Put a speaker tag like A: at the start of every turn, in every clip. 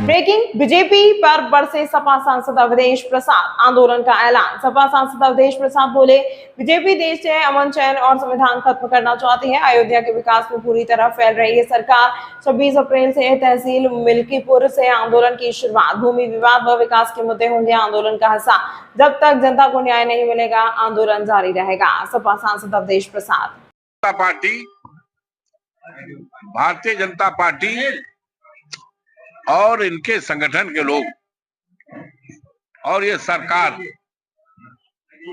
A: Breaking, BJP पर बरसे सपा सांसद अवधेश प्रसाद, आंदोलन का ऐलान। सपा सांसद अवधेश प्रसाद बोले, बीजेपी देश से अमन चैन और संविधान खत्म करना चाहती है। अयोध्या के विकास में पूरी तरह फैल रही है सरकार। 26 अप्रैल से तहसील मिल्कीपुर से आंदोलन की शुरुआत। भूमि विवाद व विकास के मुद्दे होंगे आंदोलन का हिस्सा। जब तक जनता को न्याय नहीं मिलेगा, आंदोलन जारी रहेगा। सपा सांसद अवधेश प्रसाद।
B: भारतीय जनता पार्टी और इनके संगठन के लोग और ये सरकार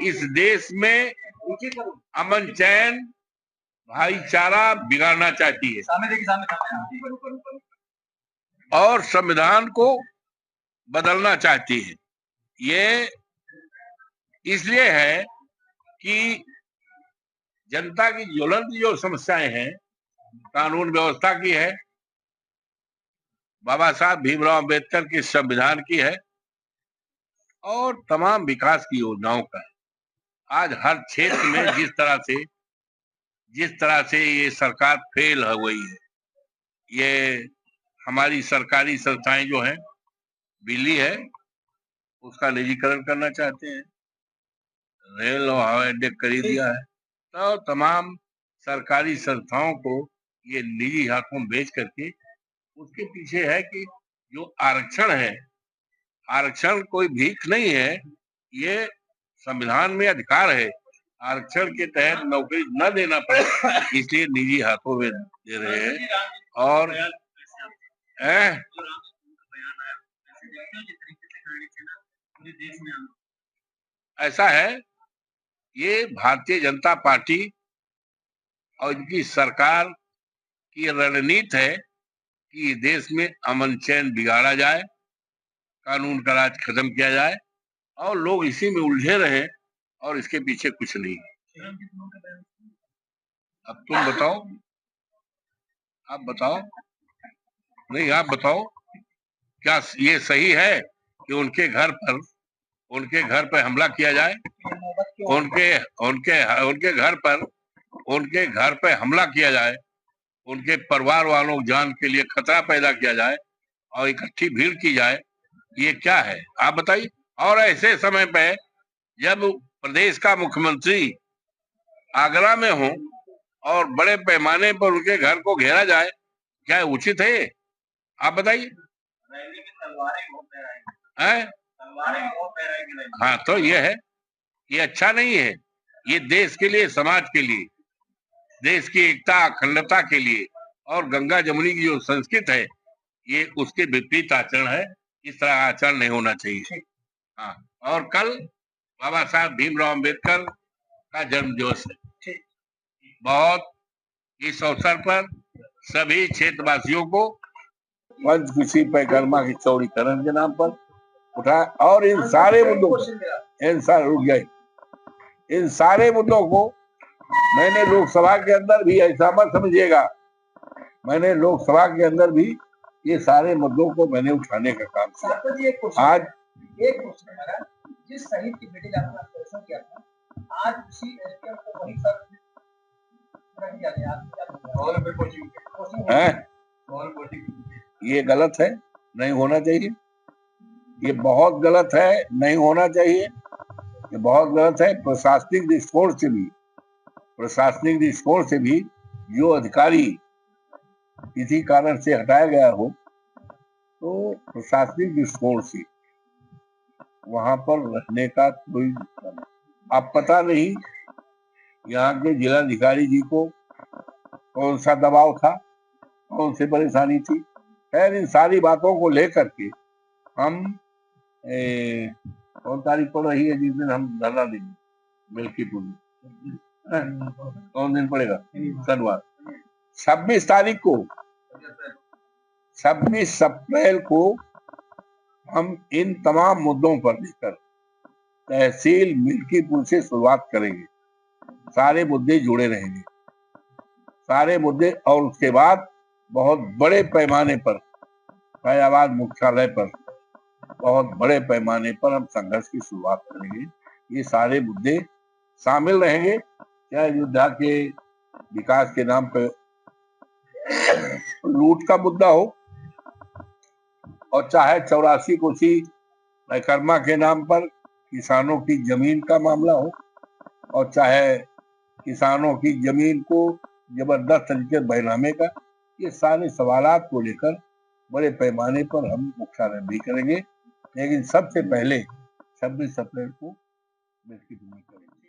B: इस देश में अमन चैन भाईचारा बिगाड़ना चाहती है और संविधान को बदलना चाहती है। ये इसलिए है कि जनता की ज्वलंत जो समस्याएं हैं कानून व्यवस्था की है, बाबा साहब भीमराव अंबेडकर के संविधान की है और तमाम विकास की योजनाओं का है। आज हर क्षेत्र में जिस तरह से ये सरकार फेल हो गई है, ये हमारी सरकारी संस्थाएं जो हैं, बिजली है उसका निजीकरण करना चाहते हैं, रेल और हवाई अड्डे खरीद दिया है, तो तमाम सरकारी संस्थाओं को ये निजी हाथों में बेच करके उसके पीछे है कि जो आरक्षण है, आरक्षण कोई भीख नहीं है, ये संविधान में अधिकार है। आरक्षण के तहत नौकरी न देना पड़े इसलिए निजी हाथों में दे रहे हैं। और ऐसा है, ये भारतीय जनता पार्टी और इनकी सरकार की रणनीति है कि देश में अमन चैन बिगाड़ा जाए, कानून का राज खत्म किया जाए और लोग इसी में उलझे रहे और इसके पीछे कुछ नहीं। अब तुम बताओ, आप बताओ, नहीं आप बताओ, क्या ये सही है कि उनके घर पर हमला किया जाए? उनके घर पर हमला किया जाए, उनके परिवार वालों जान के लिए खतरा पैदा किया जाए और इकट्ठी भीड़ की जाए, ये क्या है आप बताइए। और ऐसे समय पे जब प्रदेश का मुख्यमंत्री आगरा में हो और बड़े पैमाने पर उनके घर को घेरा जाए, क्या उचित है? आप बताइए। हाँ, तो ये है, ये अच्छा नहीं है। ये देश के लिए, समाज के लिए, देश की एकता अखंडता के लिए और गंगा जमुनी की जो संस्कृति है, ये उसके विपरीत आचरण है। इस तरह आचरण नहीं होना चाहिए। हाँ, और कल बाबा साहब भीमराव अंबेडकर का जन्म दिवस है। बहुत इस अवसर पर सभी क्षेत्रवासियों को पंचकुशी परिक्रमा की चौड़ीकरण के नाम पर उठाया और इन सारे मुद्दों को मैंने लोकसभा के अंदर भी, ऐसा मत समझिएगा, मैंने लोकसभा के अंदर भी ये सारे मुद्दों को मैंने उठाने का काम किया। आज एक क्वेश्चन, जिस शहीद की बेटी का आपने ऑपरेशन किया था, आज उसी एसपीएम को वही सब ये गलत है, नहीं होना चाहिए। ये बहुत गलत है, नहीं होना चाहिए। ये बहुत गलत है। प्रशासनिक दृष्टिकोण से भी जो अधिकारी किसी कारण से हटाया गया हो, तो प्रशासनिक दृष्टिकोण से वहां पर रहने का कोई, अब पता नहीं यहाँ के जिलाधिकारी जी को कौन सा दबाव था, कौन सी परेशानी थी। खैर, इन सारी बातों को लेकर के हम कौन तारीख पड़ रही है जिस दिन हम धरना देंगे मिल्कीपुर में? कौन दिन पड़ेगा? शनिवार। 26 अप्रैल को हम इन तमाम मुद्दों पर लेकर तहसील मिल्कीपुर से शुरुआत करेंगे। सारे मुद्दे जुड़े रहेंगे, सारे मुद्दे, और उसके बाद बहुत बड़े पैमाने पर फैजाबाद मुख्यालय पर बहुत बड़े पैमाने पर हम संघर्ष की शुरुआत करेंगे। ये सारे मुद्दे शामिल रहेंगे, चाहे अयोध्या के विकास के नाम पर लूट का मुद्दा हो, और चाहे 84 कोसी परिक्रमा के नाम पर किसानों की जमीन का मामला हो, और चाहे किसानों की जमीन को जबरदस्त तरीके से बैनामे का, ये सारे सवालात को लेकर बड़े पैमाने पर हम मुख्यालय भी करेंगे, लेकिन सबसे पहले 26 अप्रैल को मिल्की भूमि करेंगे।